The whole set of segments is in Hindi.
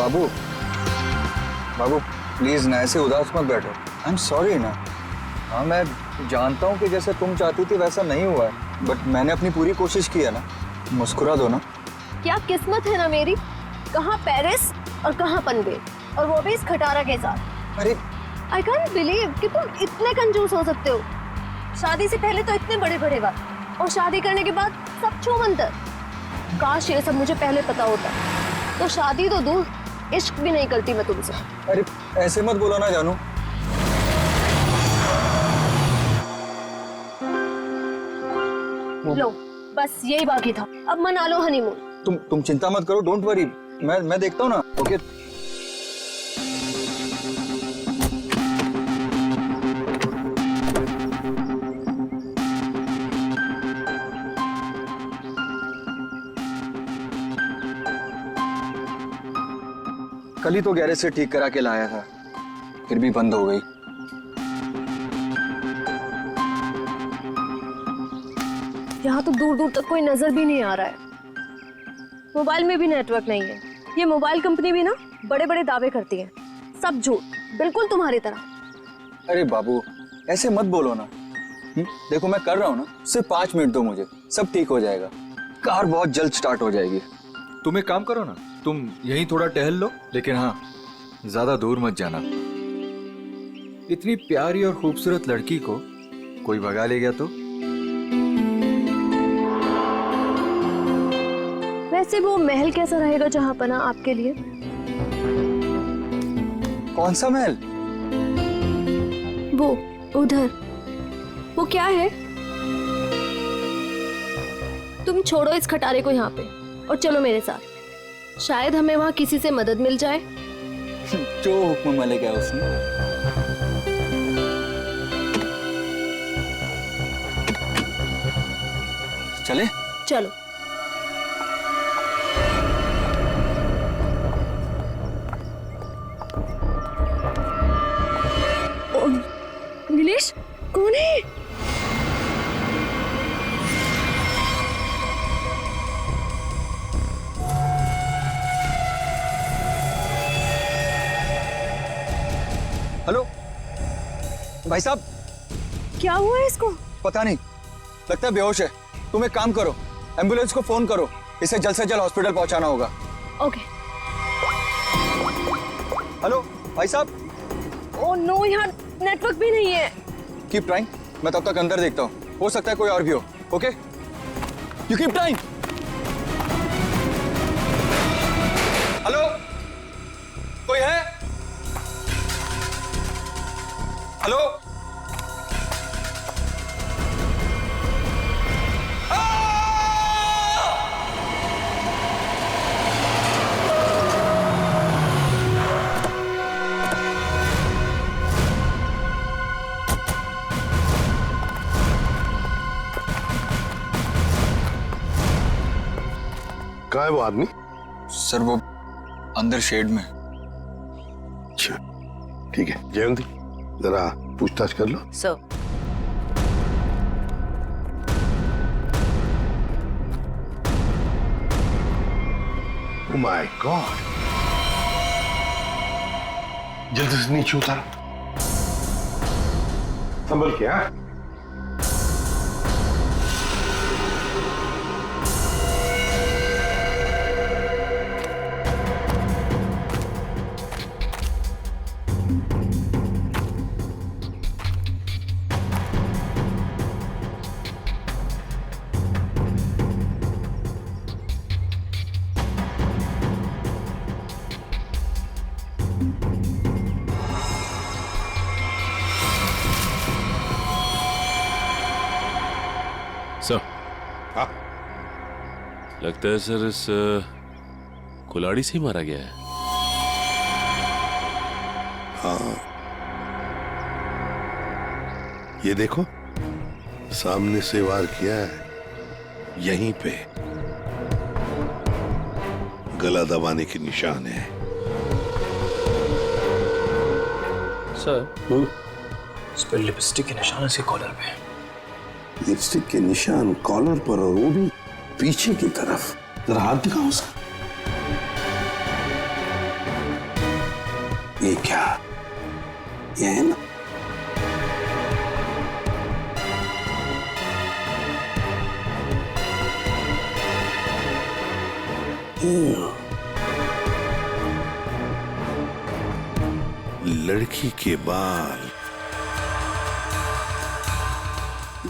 बाबू बाबू प्लीज ना ऐसे उदास मत बैठो। आई एम सॉरी ना। हाँ मैं जानता हूँ कि जैसे तुम चाहती थी वैसा नहीं हुआ है, बट मैंने अपनी पूरी कोशिश की है ना। मुस्कुरा दो ना। क्या किस्मत है ना मेरी, कहाँ पेरिस और कहाँ पनवेल, और वो भी इस खटारा के साथ। अरे आई कांट बिलीव कि तुम इतने कंजूस हो सकते हो। शादी से पहले तो इतने बड़े बड़े बात, और शादी करने के बाद सब छूमंतर। काश ये सब मुझे पहले पता होता, तो शादी तो दूर, इश्क भी नहीं करती मैं तुमसे। अरे ऐसे मत बोलो ना जानू। लो बस यही बाकी था, अब मना लो हनीमून। तुम चिंता मत करो, डोंट वरी। मैं देखता हूँ ना। ओके कल ही तो गैरेज से ठीक करा के लाया था, फिर भी बंद हो गई। यहाँ तो दूर दूर तक कोई नजर भी नहीं आ रहा है। मोबाइल में भी नेटवर्क नहीं है। ये मोबाइल कंपनी भी ना बड़े बड़े दावे करती है, सब झूठ, बिल्कुल तुम्हारी तरह। अरे बाबू ऐसे मत बोलो ना। देखो मैं कर रहा हूँ ना, सिर्फ 5 मिनट दो मुझे, सब ठीक हो जाएगा। कार बहुत जल्द स्टार्ट हो जाएगी। तुम एक काम करो ना, तुम यहीं थोड़ा टहल लो, लेकिन हाँ ज्यादा दूर मत जाना। इतनी प्यारी और खूबसूरत लड़की को कोई भगा ले गया तो? वैसे वो महल कैसा रहेगा जहाँ पना आपके लिए? कौन सा महल? वो उधर, वो क्या है? तुम छोड़ो इस खटारे को यहाँ पे और चलो मेरे साथ। शायद हमें वहाँ किसी से मदद मिल जाए। जो हुक्म मिलेगा उसने। चले? चलो। नीलेश, कौन है? हेलो भाई साहब। क्या हुआ है इसको? पता नहीं, लगता है बेहोश है। तुम एक काम करो, एम्बुलेंस को फोन करो, इसे जल्द से जल्द हॉस्पिटल पहुंचाना होगा। ओके। हेलो भाई साहब। ओह नो, यहाँ नेटवर्क भी नहीं है। कीप ट्राइंग, मैं तब तक अंदर देखता हूँ, हो सकता है कोई और भी हो। Okay, you keep trying. Hello, कोई है? हेलो, कहाँ है वो आदमी? सर वो अंदर शेड में। अच्छा ठीक है, जयंती जरा पूछताछ कर लो। सर। ओह माय गॉड, जल्दी से नीचे उतारो, संभल के। हाँ सर। हाँ लगता है सर इस कुल्हाड़ी से ही मारा गया है। हाँ, ये देखो सामने से वार किया है, यहीं पे गला दबाने के निशान है। सर इस पर लिपस्टिक के निशान इसके कॉलर पे। लिपस्टिक के निशान कॉलर पर, और वो भी पीछे की तरफ। जरा हाथ दिखाओ उसका। ये क्या, ये है ना? लड़की के बाल,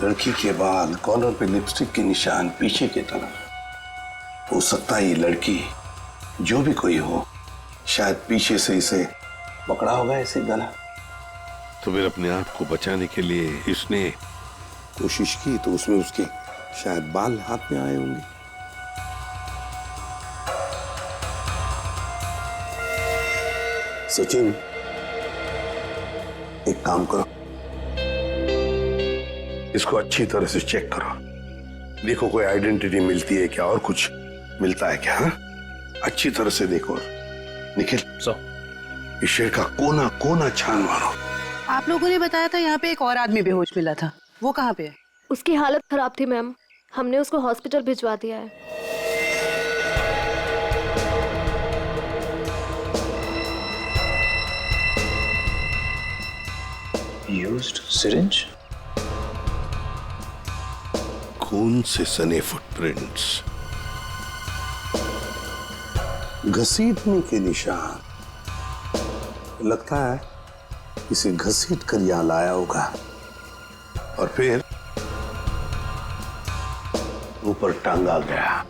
लड़की के बाल, कॉलर पे लिपस्टिक के निशान पीछे की तरफ। हो सकता है ये लड़की जो भी कोई हो, शायद पीछे से इसे पकड़ा होगा ऐसे गला। तो फिर अपने आप को बचाने के लिए इसने कोशिश की, तो उसमें उसके शायद बाल हाथ में आए होंगे। सचिन, एक काम करो, इसको अच्छी तरह से चेक करो, देखो कोई आइडेंटिटी मिलती है क्या और कुछ मिलता है क्या। हाँ, अच्छी तरह से देखो। निखिल, इस शेर का कोना कोना छान मारो। आप लोगों ने बताया था यहाँ पे एक और आदमी बेहोश मिला था, वो कहाँ पे है? उसकी हालत खराब थी मैम, हमने उसको हॉस्पिटल भिजवा दिया है। Used syringe? खून से सने फुटप्रिंट्स, घसीटने के निशान। लगता है इसे घसीट कर यहां लाया होगा और फिर ऊपर टांगा गया।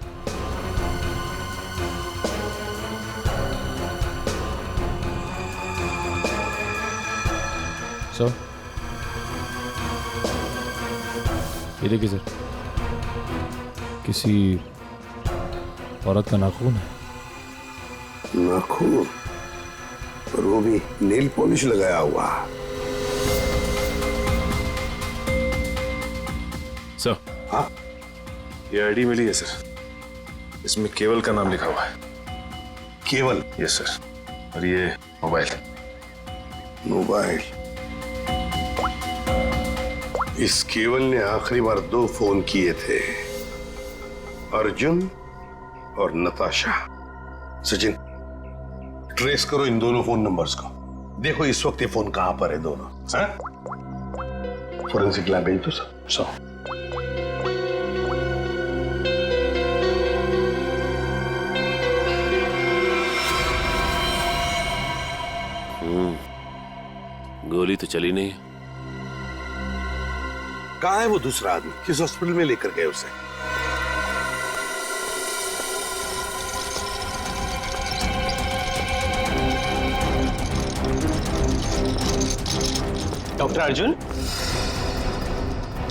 सर, ये देखिए सर, किसी औरत का नाखून है। नाखून, पर वो भी नेल पॉलिश लगाया हुआ। सर, हाँ, ये आईडी मिली है सर, इसमें केवल का नाम लिखा हुआ है। केवल? यस सर, और ये मोबाइल। मोबाइल, इस केवल ने आखिरी बार 2 फोन किए थे, अर्जुन और नताशा। सचिन, ट्रेस करो इन दोनों फोन नंबर्स को, देखो इस वक्त ये फोन कहां पर है दोनों। फोरेंसिक लैब भेज दो सर। गोली तो चली नहीं। कहां है वो दूसरा आदमी, किस हॉस्पिटल में लेकर गए उसे? डॉक्टर अर्जुन,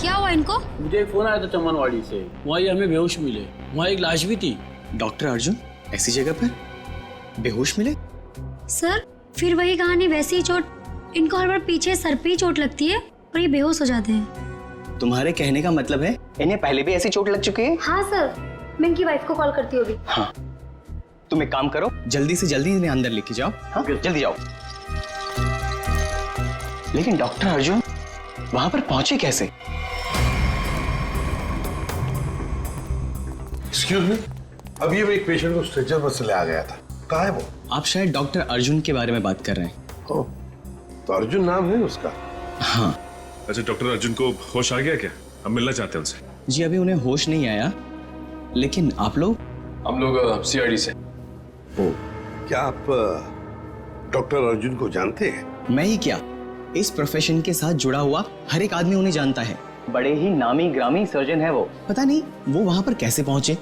क्या हुआ इनको? मुझे एक फोन आया था चमनवाड़ी से, वहाँ ये हमें बेहोश मिले, वहाँ एक लाश भी थी। डॉक्टर अर्जुन ऐसी जगह पर बेहोश मिले? सर, फिर वही कहानी, वैसी ही चोट। इनको हर बार पीछे सर पे ही चोट लगती है और ये बेहोश हो जाते हैं। तुम्हारे कहने का मतलब है इन्हें पहले भी ऐसी चोट लग चुकी है? हाँ सर, मैं इनकी वाइफ को कॉल करती हूँ अभी। हाँ, तुम एक काम करो, जल्दी से जल्दी इन्हें अंदर लेके जाओ। हाँ, जल्दी जाओ। लेकिन डॉक्टर अर्जुन वहां पर पहुंचे कैसे? एक्सक्यूज मी, अभी एक पेशेंट को स्ट्रेचर पर से ले आ गया था, कहाँ है वो? आप शायद डॉक्टर अर्जुन के बारे में बात कर रहे हैं। ओह, तो अर्जुन नाम है उसका? हाँ। अच्छा, डॉक्टर अर्जुन को होश आ गया क्या? हम मिलना चाहते हैं उनसे। जी, अभी उन्हें होश नहीं आया, लेकिन आप लोग? हम लोग सीआईडी से। ओह, क्या आप डॉक्टर अर्जुन को जानते हैं? मैं ही क्या, इस प्रोफेशन के साथ जुड़ा हुआ हर एक आदमी उन्हें जानता है। बड़े ही नामी ग्रामी सर्जन है वो। पता नहीं वो वहां पर कैसे पहुंचे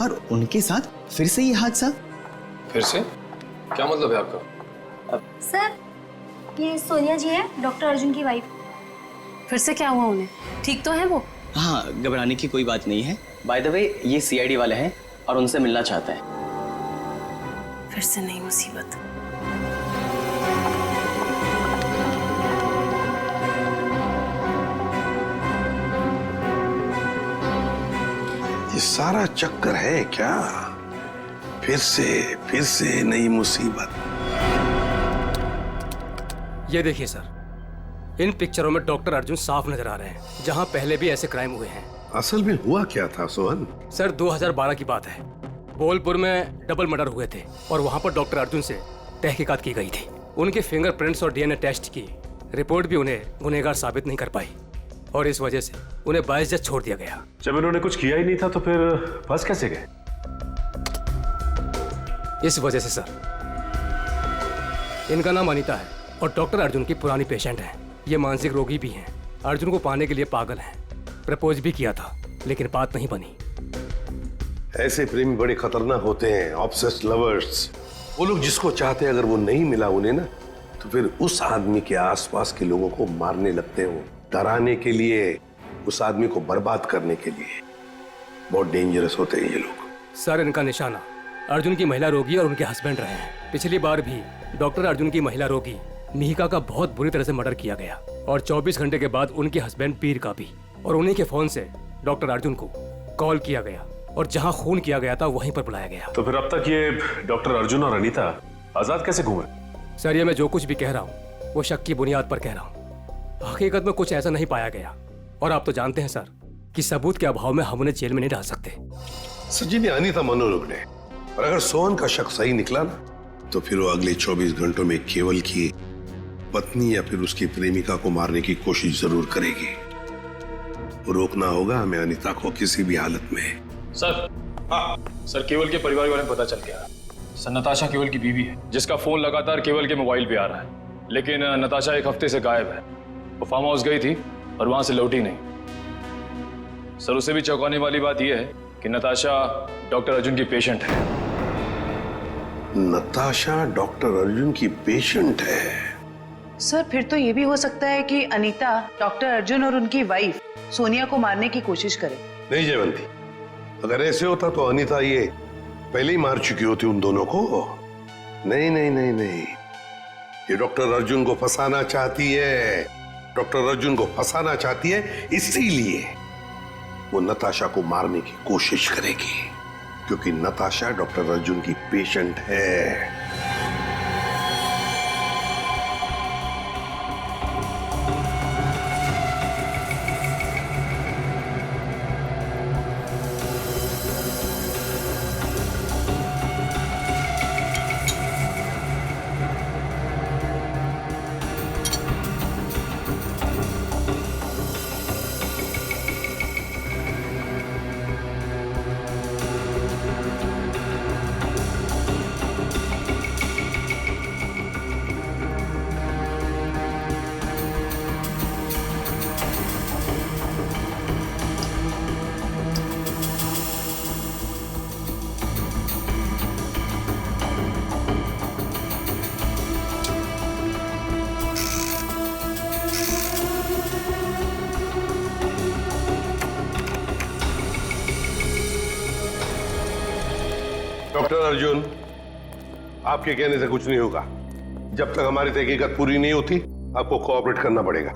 और उनके साथ फिर से ये हादसा। फिर से? क्या मतलब है आपका? सर, ये सोनिया जी है, डॉक्टर अर्जुन की वाइफ। फिर से क्या हुआ उन्हें? ठीक तो है वो? हाँ, घबराने की कोई बात नहीं है। बाय द वे, ये सीआईडी वाले हैं और उनसे मिलना चाहते हैं। फिर से नई मुसीबत। ये सारा चक्कर है क्या? फिर से नई मुसीबत। ये देखिए सर, इन पिक्चरों में डॉक्टर अर्जुन साफ नजर आ रहे हैं, जहां पहले भी ऐसे क्राइम हुए हैं। असल में हुआ क्या था सोहन? सर, 2012 की बात है। बोलपुर में डबल मर्डर हुए थे और वहां पर डॉक्टर अर्जुन से तहकीकात की गई थी। उनके फिंगरप्रिंट्स और डीएनए टेस्ट की रिपोर्ट भी उन्हें गुनहगार साबित नहीं कर पाई और इस वजह से उन्हें बाइज्जत छोड़ दिया गया। जब इन्होंने कुछ किया ही नहीं था तो फिर फंस कैसे गए? इस वजह से सर, इनका नाम अनीता है और डॉक्टर अर्जुन की पुरानी पेशेंट है। ये मानसिक रोगी भी हैं। अर्जुन को पाने के लिए पागल हैं। प्रपोज भी किया था लेकिन बात नहीं बनी। ऐसे प्रेमी बड़े खतरनाक होते हैं, ऑब्सेस्ड लवर्स। वो लोग जिसको चाहते हैं अगर वो नहीं मिला उन्हें ना, तो फिर उस आदमी के आसपास के लोगों को मारने लगते हैं, डराने के लिए, उस आदमी को बर्बाद करने के लिए। बहुत डेंजरस होते हैं ये लोग। सर, इनका निशाना अर्जुन की महिला रोगी और उनके हस्बैंड रहे हैं। पिछली बार भी डॉक्टर अर्जुन की महिला रोगी मिहिका का बहुत बुरी तरह से मर्डर किया गया और 24 घंटे के बाद उनके हस्बैंड पीर का भी। और उन्हीं के फोन से डॉक्टर अर्जुन को कॉल किया गया और जहां खून किया गया था वहीं पर बुलाया गया। तो फिर अब तक ये डॉक्टर अर्जुन और अनीता आजाद कैसे घूमे? सर, ये मैं जो कुछ भी कह रहा हूँ वो शक की बुनियाद पर कह रहा हूँ। हकीकत में कुछ ऐसा नहीं पाया गया और आप तो जानते हैं सर कि सबूत के अभाव में हम उन्हें जेल में नहीं डाल सकते। सचिन, अनीता मनोरोग ने, और अगर सोहन का शक सही निकला ना, तो फिर वो अगले 24 घंटों में केवल की पत्नी या फिर उसकी प्रेमिका को मारने की कोशिश जरूर करेगी। रोकना होगा हमें अनीता को किसी भी हालत में। सर, हाँ सर, केवल के परिवार के बारे में पता चल गया। सर, नताशा केवल की बीवी है जिसका फोन लगातार केवल के मोबाइल पे आ रहा है, लेकिन नताशा एक हफ्ते से गायब है। वो फार्म हाउस गई थी और वहां से लौटी नहीं। सर, उसे भी चौंकाने वाली बात यह है कि नताशा डॉक्टर अर्जुन की पेशेंट है। नताशा डॉक्टर अर्जुन की पेशेंट है? सर, फिर तो ये भी हो सकता है कि अनीता डॉक्टर अर्जुन और उनकी वाइफ सोनिया को मारने की कोशिश करे। नहीं जयवंती, अगर ऐसे होता तो अनीता ये पहले ही मार चुकी होती उन दोनों को। नहीं नहीं नहीं नहीं, ये डॉक्टर अर्जुन को फंसाना चाहती है। डॉक्टर अर्जुन को फंसाना चाहती है, इसीलिए वो नताशा को मारने की कोशिश करेगी, क्योंकि नताशा डॉक्टर अर्जुन की पेशेंट है। डॉक्टर अर्जुन, आपके कहने से कुछ नहीं होगा। जब तक हमारी तहकीकात पूरी नहीं होती आपको कोऑपरेट करना पड़ेगा।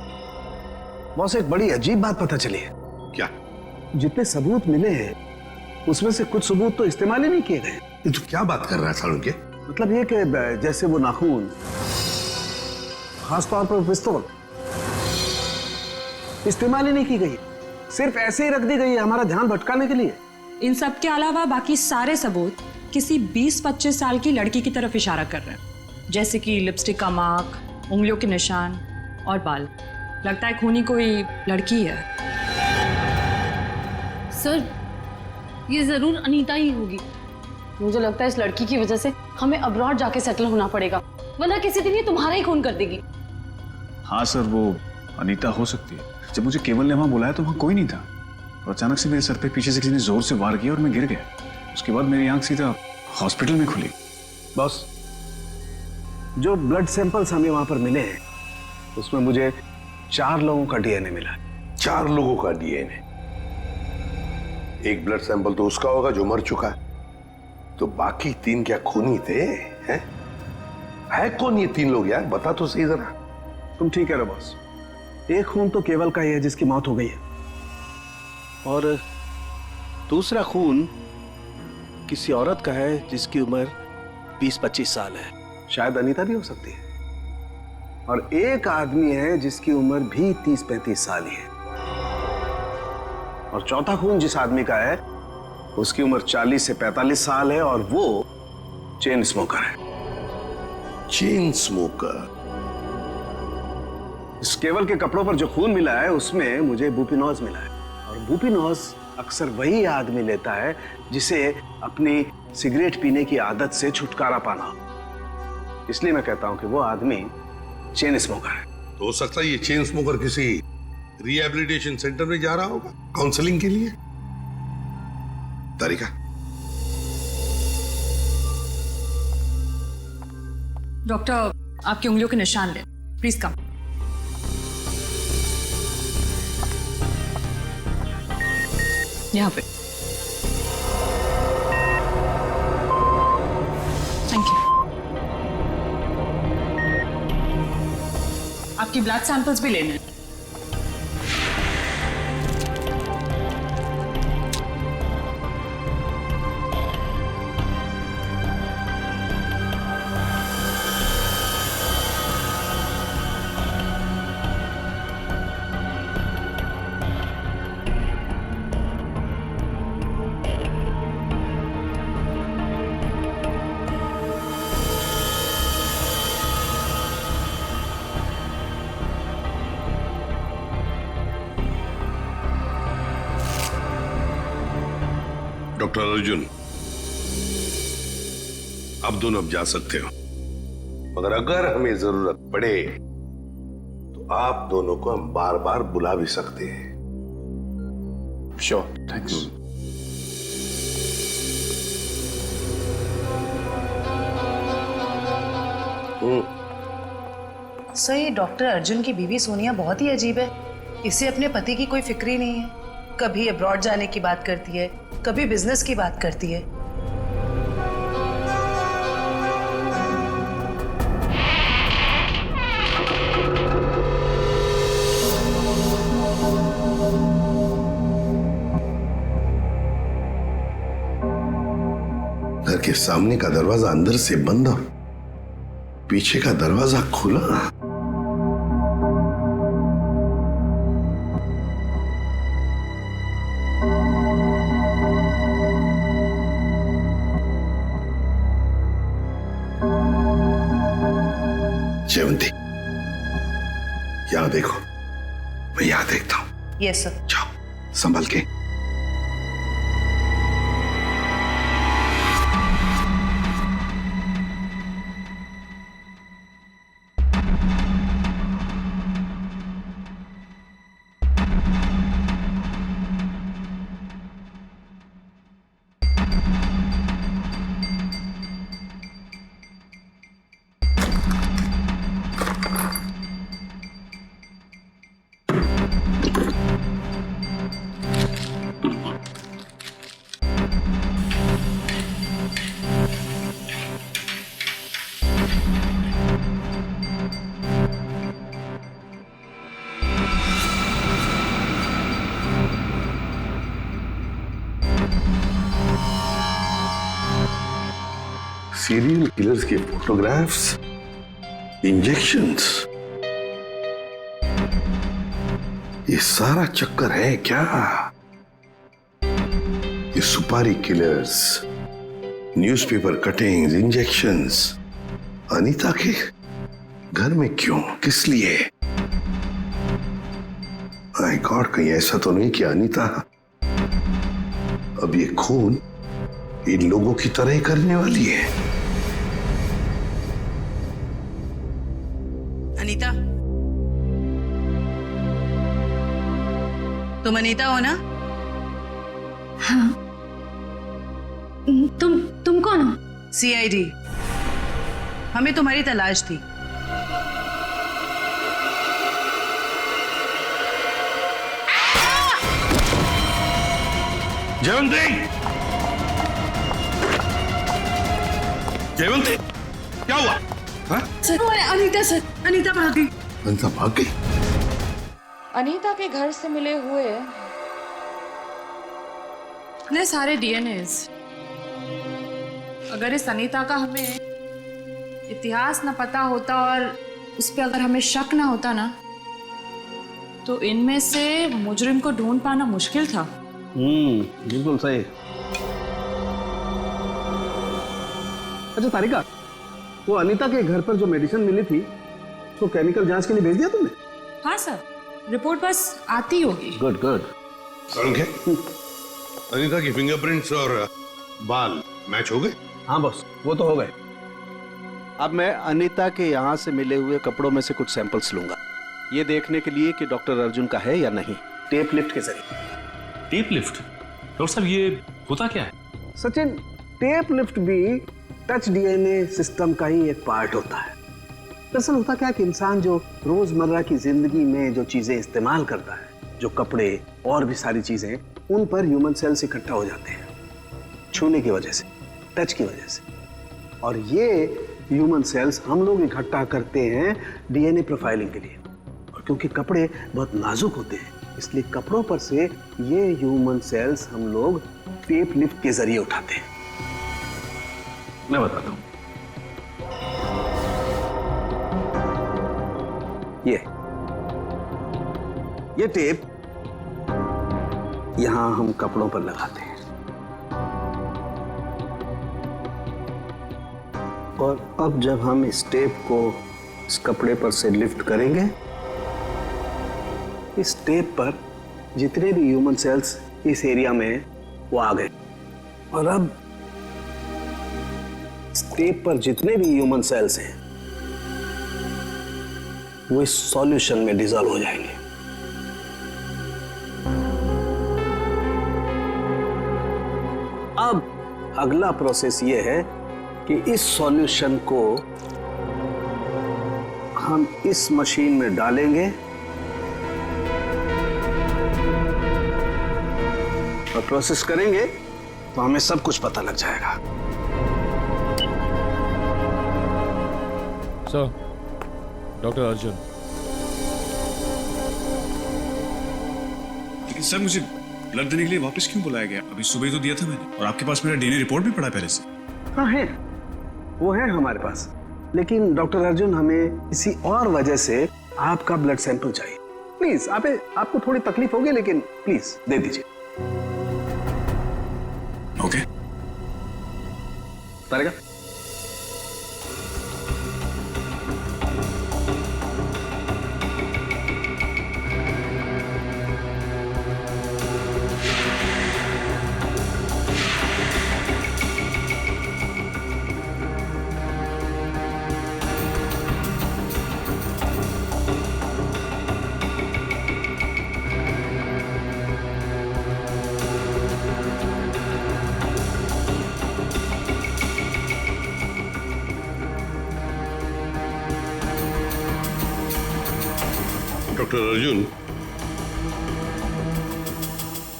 बॉस, एक बड़ी अजीब बात पता चली है। क्या? जितने सबूत मिले हैं उसमें से कुछ सबूत तो इस्तेमाल ही नहीं किए गए। ये तो क्या बात कर रहा है सालुंके? मतलब ये कि जैसे वो नाखून, खासतौर पर पिस्तौल, इस्तेमाल ही नहीं की गई, सिर्फ ऐसे ही रख दी गई है हमारा ध्यान भटकाने के लिए। इन सब के अलावा बाकी सारे सबूत किसी 20-25 साल की लड़की की तरफ इशारा कर रहे हैं, जैसे कि लिपस्टिक का मार्क, उंगलियों के निशान और बाल। लगता है खूनी कोई लड़की है। सर, ये जरूर अनीता ही होगी। मुझे लगता है इस लड़की की वजह से हमें अब्रॉड जाके सेटल होना पड़ेगा, वरना किसी दिन ये तुम्हारा ही खून कर देगी। हाँ सर, वो अनीता हो सकती है। जब मुझे केवल ने वहां बुलाया तो वहां कोई नहीं था और अचानक से मेरे सर पे पीछे से किसी ने जोर से वार किया और मैं गिर गया। उसके बाद मेरी आंख सीधा हॉस्पिटल में खुली। बॉस, जो ब्लड सैंपल्स हमें वहां पर मिले हैं उसमें मुझे 4 लोगों का डीएनए मिला। 4 लोगों का डीएनए? एक ब्लड सैंपल तो उसका होगा जो मर चुका है, तो बाकी 3 क्या खूनी थे? हैं? है कौन ये 3 लोग यार? बता तो सही जरा। तुम ठीक कह रहे हो बॉस, एक खून तो केवल का ही है जिसकी मौत हो गई है, और दूसरा खून किसी औरत का है जिसकी उम्र 20-25 साल है, शायद अनीता भी हो सकती है, और एक आदमी है जिसकी उम्र भी 30-35 साल ही है, और चौथा खून जिस आदमी का है उसकी उम्र 40 से 45 साल है और वो चेन स्मोकर है। Chain smoker. इस केवल के कपड़ों पर जो खून मिला है उसमें मुझे बुपिनोज मिला है, और बुपिनोज अक्सर वही आदमी लेता है जिसे अपनी सिगरेट पीने की आदत से छुटकारा पाना हो। इसलिए मैं कहता हूं कि वो आदमी चेन स्मोकर है। तो हो सकता है ये चेन स्मोकर किसी रिहैबिलिटेशन सेंटर में जा रहा होगा काउंसलिंग के लिए। तारिका, डॉक्टर आपकी उंगलियों के निशान ले, प्लीज कम। यहाँ पे। Thank you. आपकी ब्लड सैंपल्स भी लेने हैं। डॉक्टर अर्जुन, अब दोनों अब जा सकते हो, मगर अगर हमें जरूरत पड़े तो आप दोनों को हम बार बार बुला भी सकते हैं। Sure, thanks. सर, ये डॉक्टर अर्जुन की बीवी सोनिया बहुत ही अजीब है। इसे अपने पति की कोई फिक्र ही नहीं है। कभी अब्रॉड जाने की बात करती है, कभी बिजनेस की बात करती है। घर के सामने का दरवाजा अंदर से बंद और पीछे का दरवाजा खुला। जयवंती, यहां देखो, मैं यहां देखता हूं। Yes sir. जाओ, संभल के। सीरियल किलर्स के फोटोग्राफ्स, इंजेक्शंस, ये सारा चक्कर है क्या? ये सुपारी killers, newspaper cuttings, injections Anita के घर में क्यों, किस लिए? माय गॉड, कहीं ऐसा तो नहीं कि अनीता अब ये खून इन लोगों की तरह ही करने वाली है? अनीता, तुम अनीता हो ना? हाँ। तुम कौन हो? सीआईडी। हमें तुम्हारी तलाश थी। जयवंती, जयवंती, क्या हुआ? हाँ? सर, अनीता सर, अनीता भाग गई। अनीता भाग गई? अनीता के घर से मिले हुए इतने सारे डीएनएस, अगर इस अनीता का हमें इतिहास न पता होता और उस पर अगर हमें शक ना होता ना, तो इनमें से मुजरिम को ढूंढ पाना मुश्किल था। बिल्कुल सही। अच्छा तारिका, वो अनीता के घर पर जो मेडिसिन मिली थी तो केमिकल जांच के लिए भेज दिया तुमने? हाँ सर, रिपोर्ट बस आती होगी। Good good. अनीता की फिंगरप्रिंट्स और बाल मैच हो गए? हाँ बॉस, वो तो हो गए। अब मैं अनीता के यहाँ से मिले हुए कपड़ों में से कुछ सैंपल्स लूंगा, ये देखने के लिए कि डॉक्टर अर्जुन का है या नहीं, टेप लिफ्ट के जरिए। Tape lift? डॉक्टर साहब ये होता क्या है? सचिन, टेप लिफ्ट भी टच डीएनए सिस्टम का ही एक पार्ट होता है। दरअसल होता क्या कि इंसान जो रोजमर्रा की जिंदगी में जो चीजें इस्तेमाल करता है, जो कपड़े और भी सारी चीजें, उन पर ह्यूमन सेल्स इकट्ठा हो जाते हैं छूने की वजह से, टच की वजह से। और ये ह्यूमन सेल्स हम लोग इकट्ठा करते हैं डीएनए प्रोफाइलिंग के लिए। और क्योंकि कपड़े बहुत नाजुक होते हैं, इसलिए कपड़ों पर से ये ह्यूमन सेल्स हम लोग टेप लिफ्ट के जरिए उठाते हैं। मैं बताता हूं। ये टेप यहां हम कपड़ों पर लगाते हैं और अब जब हम इस टेप को इस कपड़े पर से लिफ्ट करेंगे, इस टेप पर जितने भी ह्यूमन सेल्स इस एरिया में वो आ गए। और अब इस टेप पर जितने भी ह्यूमन सेल्स हैं वो इस सॉल्यूशन में डिसॉल्व हो जाएंगे। अब अगला प्रोसेस ये है कि इस सॉल्यूशन को हम इस मशीन में डालेंगे और प्रोसेस करेंगे तो हमें सब कुछ पता लग जाएगा। Sir, doctor Arjun. लेकिन सर, मुझे ब्लड देने के लिए वापस क्यों बुलाया गया? अभी सुबह तो दिया था मैंने, और आपके पास मेरा डीएनए रिपोर्ट भी पड़ा पहले से। हाँ है, वो है हमारे पास, लेकिन डॉक्टर अर्जुन हमें किसी और वजह से आपका ब्लड सैंपल चाहिए। प्लीज, आपको थोड़ी तकलीफ होगी, लेकिन प्लीज दे दीजिए। ओके। तारिका, डॉक्टर अर्जुन,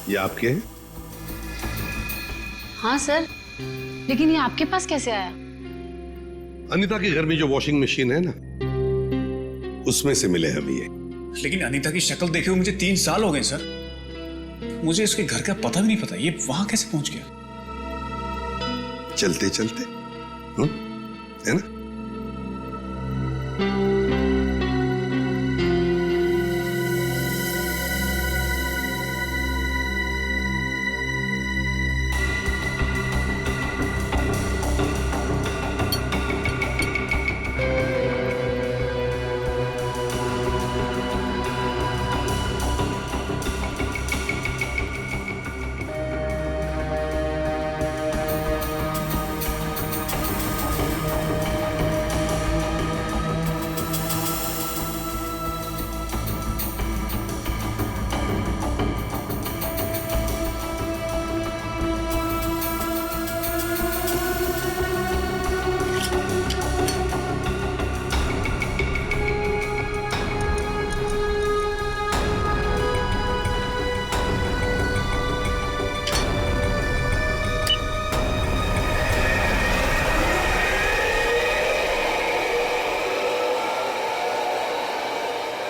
ये आपके हैं? हाँ सर, लेकिन ये आपके पास कैसे आया? अनीता के घर में जो वॉशिंग मशीन है ना, उसमें से मिले हमें ये। लेकिन अनीता की शक्ल देखे हुए मुझे 3 साल हो गए सर। मुझे इसके घर का पता भी नहीं पता, ये वहां कैसे पहुंच गया? चलते चलते, है ना?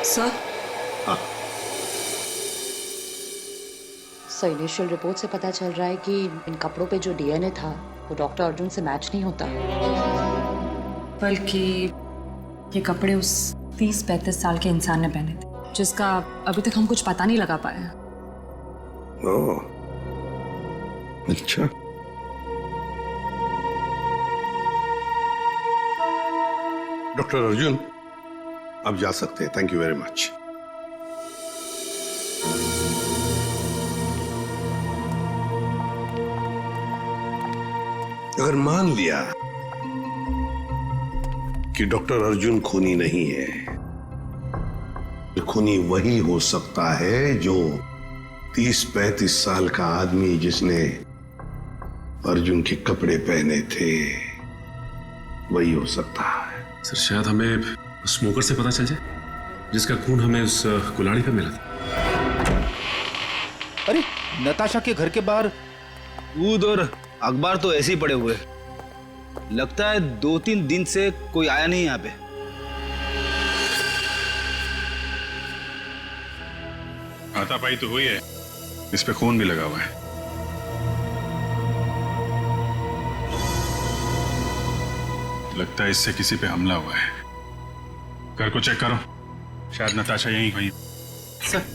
सर, सर, इनिशियल रिपोर्ट से पता चल रहा है कि इन कपड़ों पे जो डीएनए था वो डॉक्टर अर्जुन से मैच नहीं होता। बल्कि ये कपड़े उस 30-35 साल के इंसान ने पहने थे, जिसका अभी तक हम कुछ पता नहीं लगा पाए। ओह, अच्छा। डॉक्टर अर्जुन, आप जा सकते हैं। Thank you very much. अगर मान लिया कि डॉक्टर अर्जुन खूनी नहीं है, खूनी वही हो सकता है जो 30-35 साल का आदमी जिसने अर्जुन के कपड़े पहने थे, वही हो सकता है। सर शायद हमें स्मोकर से पता चल जाए जिसका खून हमें उस कुल्हाड़ी पे मिला था। अरे नताशा के घर के बाहर दूध और अखबार तो ऐसे ही पड़े हुए, लगता है 2-3 दिन से कोई आया नहीं यहाँ पे। हाथापाई तो हुई है, इस पे खून भी लगा हुआ है। लगता है इससे किसी पे हमला हुआ है। घर को चेक करो, शायद नताशा यहीं हुई। सर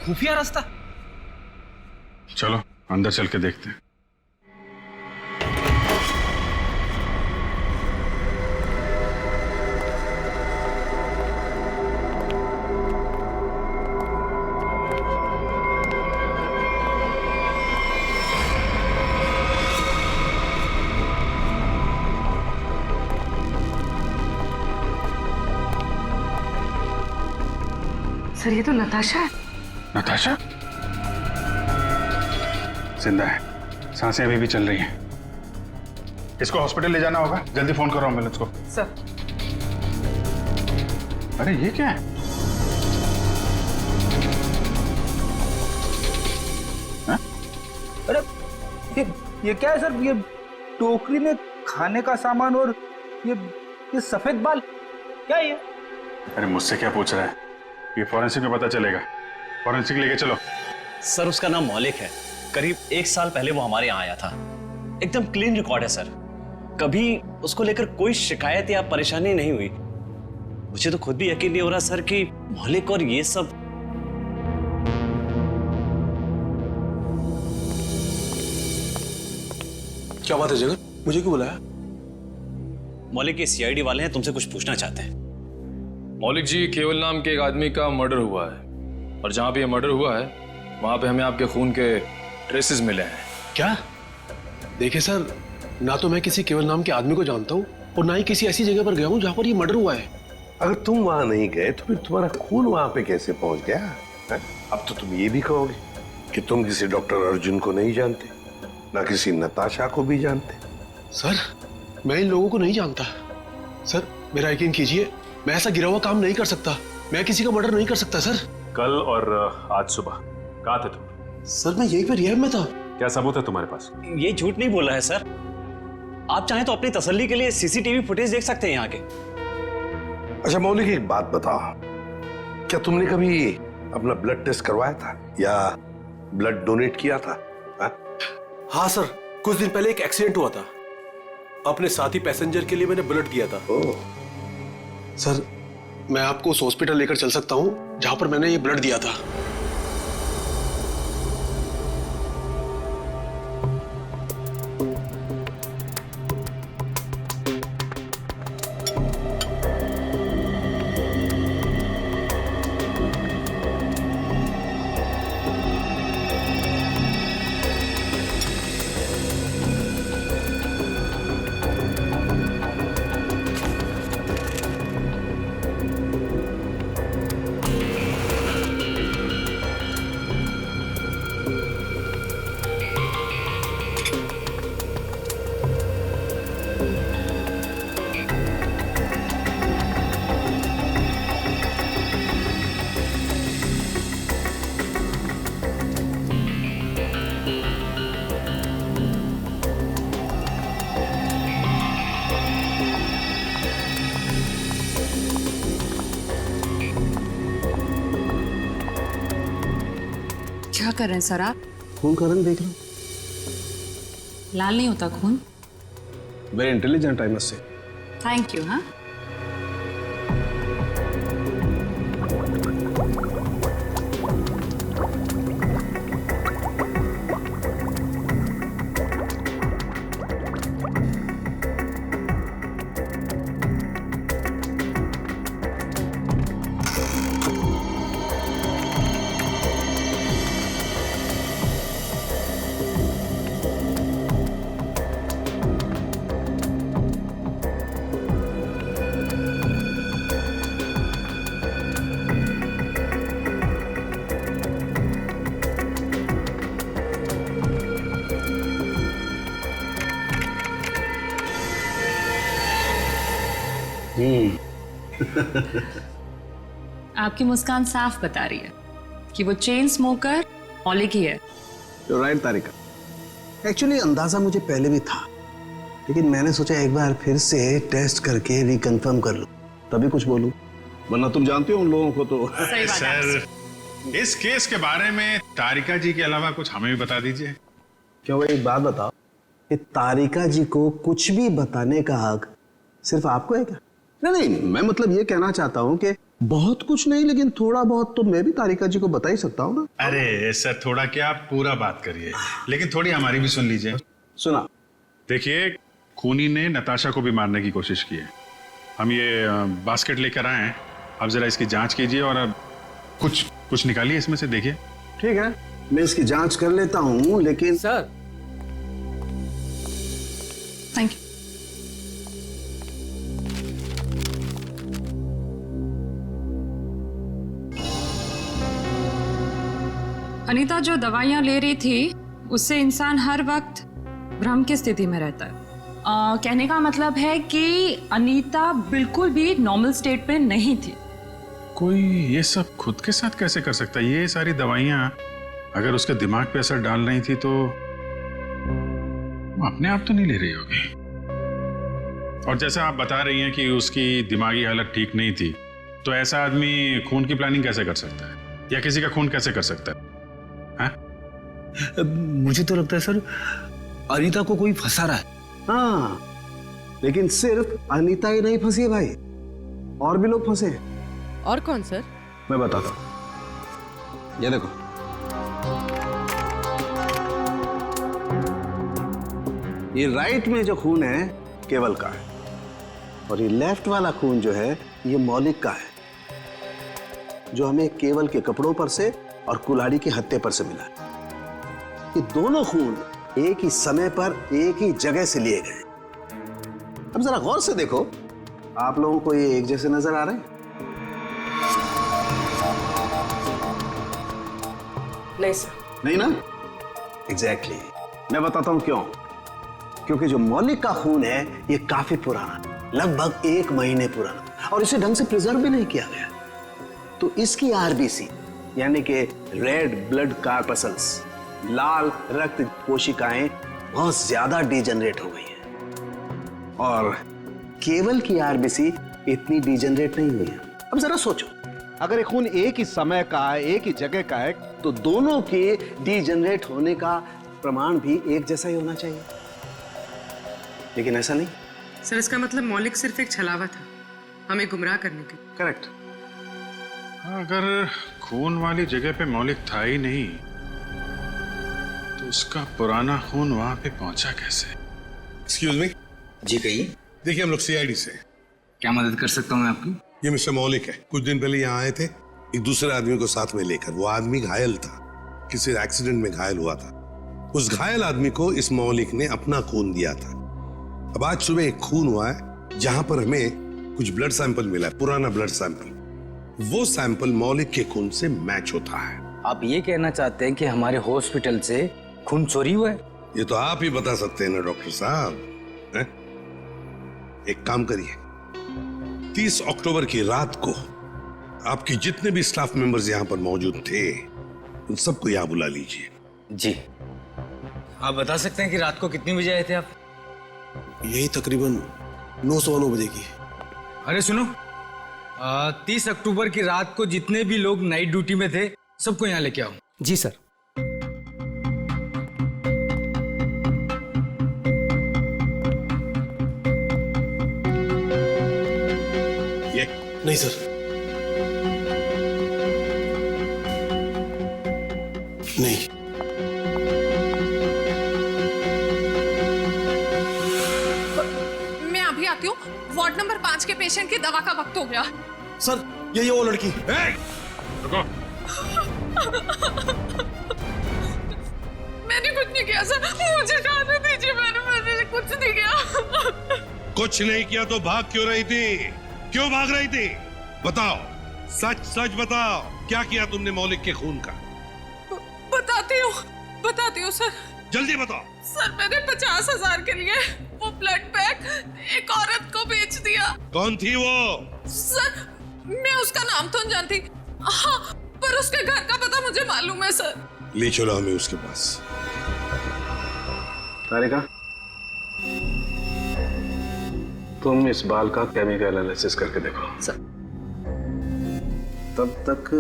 खुफिया रास्ता। चलो अंदर चल के देखते हैं। सर ये तो नताशा है। नताशा जिंदा है, सांसें अभी भी चल रही हैं। इसको हॉस्पिटल ले जाना होगा, जल्दी फोन करो एम्बुलेंस को। सर अरे ये क्या है? हा? अरे ये क्या है सर? ये टोकरी में खाने का सामान और ये सफेद बाल क्या है ये? अरे मुझसे क्या पूछ रहा है? ये फॉरेंसिक में पता चलेगा। फॉरेंसिक लेके चलो। सर उसका नाम मौलिक है, करीब 1 साल पहले वो हमारे यहाँ आया था। एकदम क्लीन रिकॉर्ड है सर, कभी उसको लेकर कोई शिकायत या परेशानी नहीं हुई। मुझे तो खुद भी यकीन नहीं हो रहा सर कि मौलिक और ये सब। क्या बात है जगन, मुझे क्यों बुलाया? मौलिक के सीआईडी वाले हैं, तुमसे कुछ पूछना चाहते हैं। मौलिक जी, केवल नाम के एक आदमी का मर्डर हुआ है और जहां पे ये मर्डर हुआ है वहां पे हमें आपके खून के ट्रेसेस मिले हैं। क्या? देखिए सर, ना तो मैं किसी केवल नाम के आदमी को जानता हूँ और ना ही किसी ऐसी जगह पर गया हूँ जहाँ पर ये मर्डर हुआ है। अगर तुम वहां नहीं गए तो फिर तुम्हारा खून वहां पे कैसे पहुंच गया है? अब तो तुम ये भी कहोगे कि तुम किसी डॉक्टर अर्जुन को नहीं जानते, ना किसी नताशा को भी जानते। सर मैं इन लोगों को नहीं जानता। सर मेरा यकीन कीजिए, मैं ऐसा गिरा हुआ काम नहीं कर सकता। मैं किसी का मर्डर नहीं कर सकता सर। कल और आज सुबह कहाँ थे तुम? सर मैं यहीं पर रिहैब में था। क्या सबूत है तुम्हारे पास? ये झूठ नहीं बोल रहा है सर। आप चाहें तो अपनी तसल्ली के लिए सीसीटीवी फुटेज देख सकते हैं यहाँ के। अच्छा मौलिक, एक बात बताओ, क्या तुमने कभी अपना ब्लड टेस्ट करवाया था या ब्लड डोनेट किया था? हाँ सर, कुछ दिन पहले एक एक्सीडेंट हुआ था, अपने साथी पैसेंजर के लिए मैंने ब्लड किया था। सर मैं आपको उस हॉस्पिटल लेकर चल सकता हूँ जहां पर मैंने ये ब्लड दिया था। कर रहे हैं सर आप? खून का रंग देख लो। लाल नहीं होता खून। Very intelligent I must say. Thank you. हाँ, आपकी मुस्कान साफ बता रही है कि वो चेन स्मोकर मौलिक ही है। राइट तारिका, एक्चुअली अंदाजा मुझे पहले भी था, लेकिन मैंने सोचा एक बार फिर से टेस्ट करके रिकंफर्म कर लूं, तभी कुछ बोलूं, वरना तुम जानते हो उन लोगों को तो। सर, इस केस के बारे में तारिका जी के अलावा कुछ हमें भी बता दीजिए। क्या वो एक बात बताओ कि तारिका जी को कुछ भी बताने का हक सिर्फ आपको है क्या? नहीं, मैं मतलब ये कहना चाहता हूँ कि बहुत कुछ नहीं, लेकिन थोड़ा बहुत तो मैं भी तारिका जी को बता ही सकता हूँ ना। अरे सर, थोड़ा क्या, पूरा बात करिए, लेकिन थोड़ी हमारी भी सुन लीजिए। सुना। देखिए, खूनी ने नताशा को भी मारने की कोशिश की है। हम ये बास्केट लेकर आए हैं, अब जरा इसकी जांच कीजिए और अब कुछ निकालिए इसमें से, देखिए। ठीक है, मैं इसकी जांच कर लेता हूँ, लेकिन सर। Thank you. अनीता जो दवाइयां ले रही थी उससे इंसान हर वक्त भ्रम की स्थिति में रहता है। कहने का मतलब है कि अनीता बिल्कुल भी नॉर्मल स्टेट पे नहीं थी। कोई ये सब खुद के साथ कैसे कर सकता है? ये सारी दवाइयां अगर उसके दिमाग पे असर डाल रही थी तो वो अपने आप तो नहीं ले रही होगी। और जैसा आप बता रही हैं कि उसकी दिमागी हालत ठीक नहीं थी, तो ऐसा आदमी खून की प्लानिंग कैसे कर सकता है, या किसी का खून कैसे कर सकता है? मुझे तो लगता है सर अनीता को कोई फंसा रहा है। हाँ, लेकिन सिर्फ अनीता ही नहीं फंसी है भाई, और भी लोग फंसे हैं। और कौन सर? मैं बताता हूं, ये देखो। ये राइट में जो खून है केवल का है, और ये लेफ्ट वाला खून जो है ये मौलिक का है, जो हमें केवल के कपड़ों पर से और कुल्हाड़ी के हत्थे पर से मिला है। ये दोनों खून एक ही समय पर एक ही जगह से लिए गए। अब जरा गौर से देखो, आप लोगों को ये एक जैसे नजर आ रहे हैं? नहीं सर। नहीं ना? एग्जैक्टली। मैं बताता हूं क्यों। क्योंकि जो मौलिक का खून है ये काफी पुराना, लगभग 1 महीने पुराना, और इसे ढंग से प्रिजर्व भी नहीं किया गया। तो इसकी आरबीसी यानी कि रेड ब्लड कार्पसल्स, लाल रक्त कोशिकाएं बहुत ज्यादा डिजेनरेट हो गई हैं, और केवल की आरबीसी इतनी डिजेनरेट नहीं हुई है। अब जरा सोचो, अगर ये खून एक ही समय का है, एक ही जगह का है, तो दोनों के डिजेनरेट होने का प्रमाण भी एक जैसा ही होना चाहिए, लेकिन ऐसा नहीं। सर, इसका मतलब मौलिक सिर्फ एक छलावा था हमें गुमराह करने के। करेक्ट। अगर खून वाली जगह पे मौलिक था ही नहीं, तो उसका पुराना खून वहां पे पहुंचा कैसे? Excuse me. जी कहिए। देखिए, हम लोग सीआईडी से। क्या मदद कर सकता हूँ मैं आपकी? ये मिस्टर मौलिक है। कुछ दिन पहले यहाँ आए थे एक दूसरे आदमी को साथ में लेकर। वो आदमी घायल था, किसी एक्सीडेंट में घायल हुआ था। उस घायल आदमी को इस मौलिक ने अपना खून दिया था। अब आज सुबह एक खून हुआ है जहां पर हमें कुछ ब्लड सैंपल मिला है, पुराना ब्लड सैंपल। वो सैंपल मौलिक के खून से मैच होता है। आप ये कहना चाहते हैं कि हमारे हॉस्पिटल से खून चोरी हुआ है? ये तो आप ही बता सकते हैं ना डॉक्टर साहब। एक काम करिए, 30 अक्टूबर की रात को आपके जितने भी स्टाफ मेंबर्स यहाँ पर मौजूद थे उन सबको यहाँ बुला लीजिए। जी। आप बता सकते हैं कि रात को कितनी बजे आए थे आप? यही तकरीबन 9:09 बजे की। अरे सुनो, 30 अक्टूबर की रात को जितने भी लोग नाइट ड्यूटी में थे सबको यहाँ लेके आओ। जी सर। है? नहीं सर, नहीं। मैं अभी आती हूँ। वार्ड नंबर 5 के पेशेंट की दवा का वक्त हो गया। सर यही है वो लड़की। रुको। मैंने कुछ नहीं किया सर, मुझे जाने दीजिए। मैंने कुछ नहीं किया। कुछ नहीं किया तो भाग क्यों रही थी? क्यों भाग रही थी? बताओ, सच सच बताओ, क्या किया तुमने मौलिक के खून का? बताती हूँ सर। जल्दी बताओ। सर मैंने 50,000 के लिए वो ब्लड पैक एक औरत को बेच दिया। कौन थी वो? सर मैं उसका नाम तो नहीं जानती, हाँ, पर उसके घर का पता मुझे मालूम है सर। ले चलो हमें उसके पास। तारिका, तुम इस बाल का केमिकल एनालिसिस करके देखो। सर। तब तक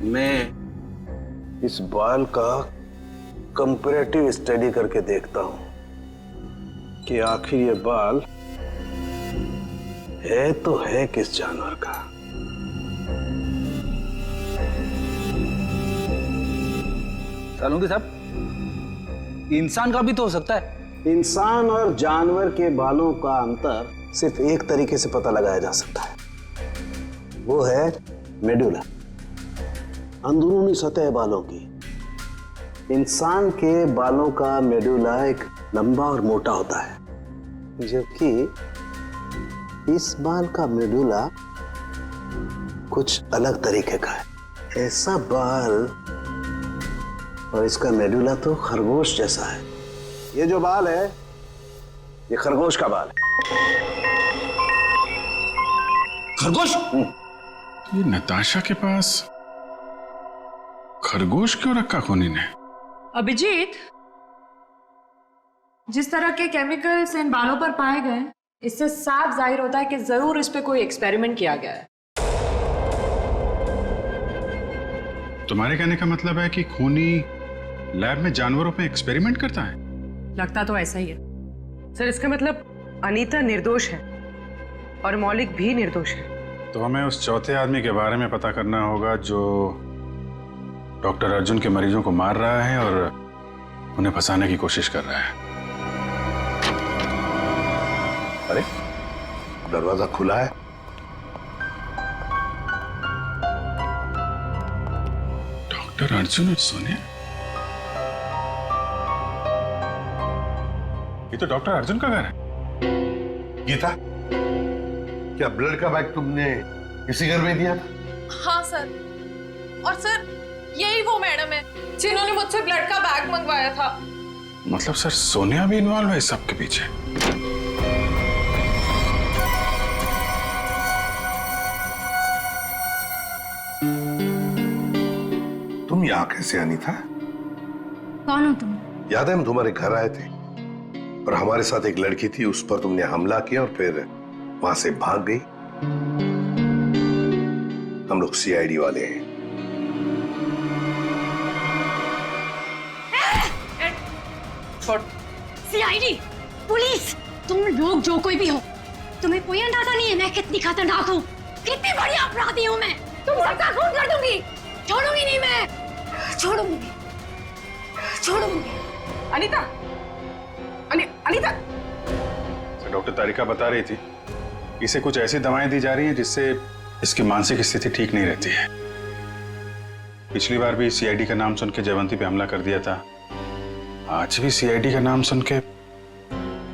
मैं इस बाल का कंपैरेटिव स्टडी करके देखता हूं कि आखिर ये बाल है तो है किस जानवर का। सालुंगी साहब, इंसान का भी तो हो सकता है। इंसान और जानवर के बालों का अंतर सिर्फ एक तरीके से पता लगाया जा सकता है, वो है मेडुला, अंदरूनी सतह बालों की। इंसान के बालों का मेडुला एक लंबा और मोटा होता है, जबकि इस बाल का मेडुला कुछ अलग तरीके का है। ऐसा बाल और इसका मेडुला तो खरगोश जैसा है। ये जो बाल है, ये खरगोश का बाल है। खरगोश? ये नताशा के पास खरगोश क्यों रखा खूनी ने? अभिजीत, जिस तरह के केमिकल्स इन बालों पर पाए गए, इससे साफ जाहिर होता है कि जरूर इस पे कोई एक्सपेरिमेंट किया गया है। तुम्हारे कहने का मतलब है कि खूनी लैब में जानवरों पे एक्सपेरिमेंट करता है? लगता तो ऐसा ही है। सर इसका मतलब अनीता निर्दोष है और मौलिक भी निर्दोष है। तो हमें उस चौथे आदमी के बारे में पता करना होगा जो डॉक्टर अर्जुन के मरीजों को मार रहा है और उन्हें फंसाने की कोशिश कर रहा है। अरे दरवाजा खुला है। डॉक्टर अर्जुन और सोनिया, ये तो डॉक्टर अर्जुन का घर है। गीता, क्या ब्लड का बैग तुमने इसी घर में दिया था? हाँ सर, और सर यही वो मैडम है जिन्होंने मुझसे ब्लड का बैग मंगवाया था। मतलब सर सोनिया भी इन्वॉल्व है इस सब के पीछे? तुम यहाँ कैसे आनी था? कौन हो तुम? याद है हम तुम्हारे घर आए थे और हमारे साथ एक लड़की थी, उस पर तुमने हमला किया और फिर वहां से भाग गई। हम लोग सीआईडी वाले हैं। सीआईडी, पुलिस, तुम लोग जो कोई भी हो, तुम्हें कोई अंदाजा नहीं है मैं कितनी खतरनाक हूँ, कितनी बड़ी अपराधी हूँ मैं। तुम सबका खून कर दूंगी, छोड़ूंगी नहीं मैं, छोड़ूंगी। अनीता, अनीता। डॉक्टर तारिका बता रही थी इसे कुछ ऐसी दवाएं दी जा रही हैं जिससे इसकी मानसिक स्थिति ठीक नहीं रहती है। पिछली बार भी सीआईडी का नाम सुन के जयवंती पे हमला कर दिया था, आज भी सीआईडी का नाम सुन के,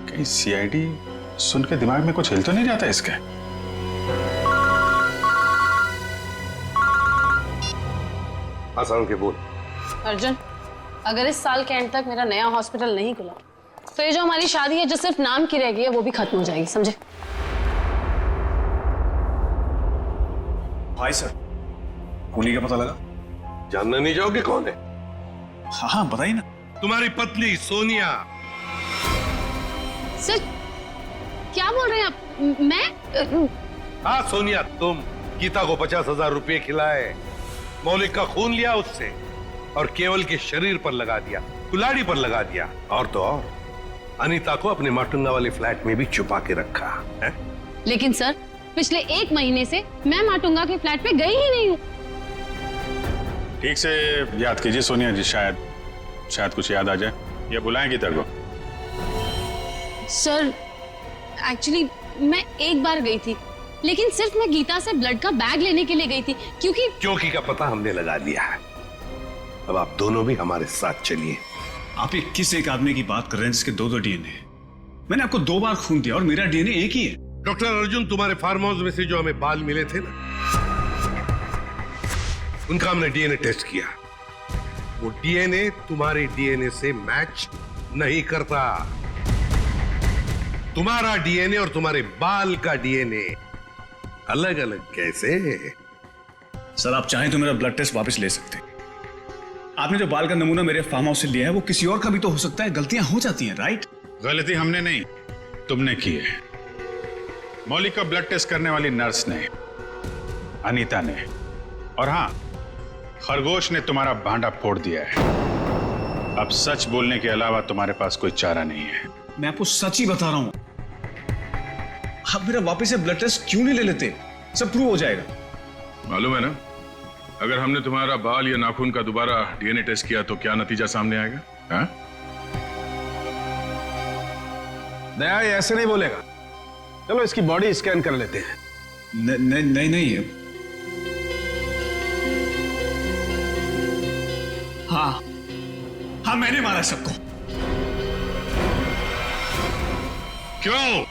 कहीं सीआईडी सुन के दिमाग में कुछ हिल तो नहीं जाता इसके? आसान के बोल। अर्जुन, अगर इस साल के एंड तक मेरा नया हॉस्पिटल नहीं खुला तो ये जो हमारी शादी है जो सिर्फ नाम की रह गई है वो भी खत्म हो जाएगी, समझे? भाई सर, खूनी का पता लगा? जानना नहीं चाहोगे कौन है? हाँ हाँ बताइए ना। तुम्हारी पत्नी सोनिया। सर क्या बोल रहे हैं आप? मैं? हाँ सोनिया, तुम गीता को 50,000 रुपए खिलाए, मौलिक का खून लिया उससे और केवल के शरीर पर लगा दिया, कुल्हाड़ी पर लगा दिया, और तो और अनीता को अपने माटुंगा वाले फ्लैट में भी छुपा के रखा है? लेकिन सर, पिछले 1 महीने से मैं माटुंगा के फ्लैट पे गई ही नहीं हूँ। ठीक से याद कीजिए सोनिया जी, शायद कुछ याद आ जाए। ये बुलाएं गीता को। सर, एक्चुअली मैं एक बार गई थी, लेकिन सिर्फ मैं गीता से ब्लड का बैग लेने के लिए गई थी, क्योंकि का पता हमने लगा लिया है। अब आप दोनों भी हमारे साथ चलिए। आप ये किस एक आदमी की बात कर रहे हैं जिसके 2 डीएनए? मैंने आपको 2 बार खून दिया और मेरा डीएनए एक ही है। डॉक्टर अर्जुन, तुम्हारे फार्म हाउस में से जो हमें बाल मिले थे ना, उनका हमने डीएनए टेस्ट किया। वो डीएनए तुम्हारे डीएनए से मैच नहीं करता। तुम्हारा डीएनए और तुम्हारे बाल का डीएनए अलग अलग कैसे? सर, आप चाहें तो मेरा ब्लड टेस्ट वापस ले सकते हैं। आपने जो बाल का नमूना मेरे फार्म हाउस से लिया है वो किसी और का भी तो हो सकता है। गलतियां हो जाती हैं, राइट? गलती हमने नहीं, तुमने की है। मौलिक का ब्लड टेस्ट करने वाली नर्स ने, अनीता ने, और हाँ, खरगोश ने तुम्हारा भांडा फोड़ दिया है। अब सच बोलने के अलावा तुम्हारे पास कोई चारा नहीं है। मैं आपको सच ही बता रहा हूं। आप मेरा वापस से ब्लड टेस्ट क्यों नहीं ले लेते? सब प्रूव हो जाएगा। मालूम है ना, अगर हमने तुम्हारा बाल या नाखून का दोबारा डीएनए टेस्ट किया तो क्या नतीजा सामने आएगा? हाँ? दया ये ऐसे नहीं बोलेगा। चलो इसकी बॉडी स्कैन कर लेते हैं। नहीं। हाँ, मैंने मारा सबको। क्यों?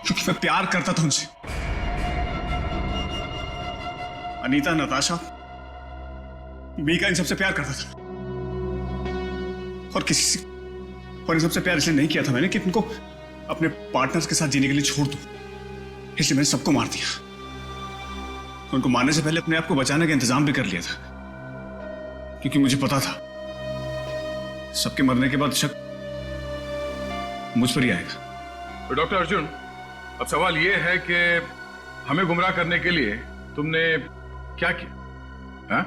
क्योंकि मैं प्यार करता था उनसे। अनीता, नताशा, मीका, इन सबसे प्यार करता था। और इन सबसे प्यार इसलिए नहीं किया था मैंने कि उनको अपने पार्टनर्स के साथ जीने के लिए छोड़ दूं। इसलिए मैंने सबको मार दिया। उनको मारने से पहले अपने आप को बचाने का इंतजाम भी कर लिया था, क्योंकि मुझे पता था सबके मरने के बाद शक मुझ पर ही आएगा। तो डॉक्टर अर्जुन, अब सवाल यह है कि हमें गुमराह करने के लिए तुमने क्या किया? हाँ?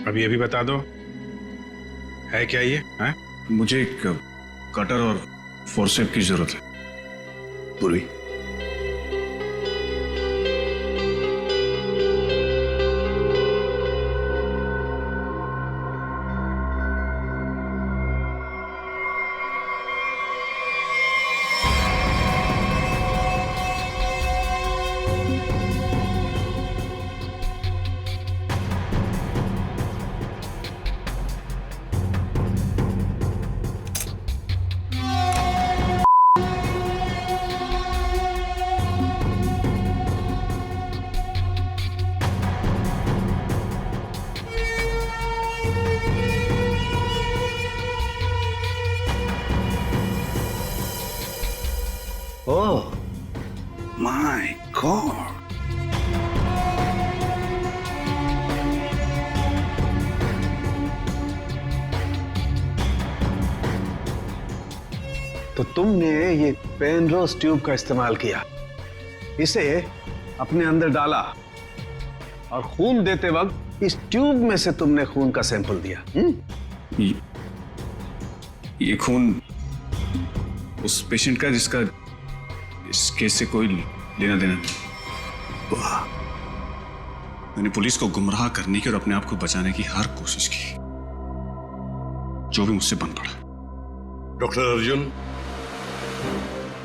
अब ये भी बता दो, है क्या ये? हाँ? मुझे एक कटर और फोर्सेप की जरूरत है। पूरी Oh my God! तो तुमने ये पेनरोज ट्यूब का इस्तेमाल किया, इसे अपने अंदर डाला और खून देते वक्त इस ट्यूब में से तुमने खून का सैंपल दिया। ये खून उस पेशेंट का जिसका इस केस से कोई लेना देना नहीं। वाह! मैंने पुलिस को गुमराह करने की और अपने आप को बचाने की हर कोशिश की, जो भी मुझसे बन पड़ा। डॉक्टर अर्जुन,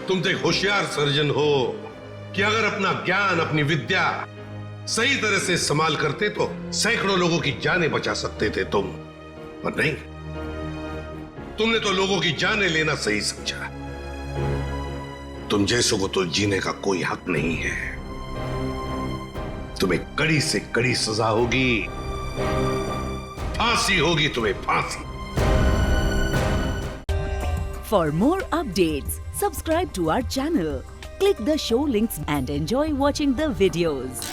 तुम तो एक होशियार सर्जन हो कि अगर अपना ज्ञान, अपनी विद्या सही तरह से इस्तेमाल करते तो सैकड़ों लोगों की जानें बचा सकते थे तुम, पर नहीं, तुमने तो लोगों की जानें लेना सही समझा। तुम जैसों को तो जीने का कोई हक नहीं है। तुम्हें कड़ी से कड़ी सजा होगी, फांसी होगी तुम्हें, फांसी। For more updates, subscribe to our channel, click the show links and enjoy watching the videos.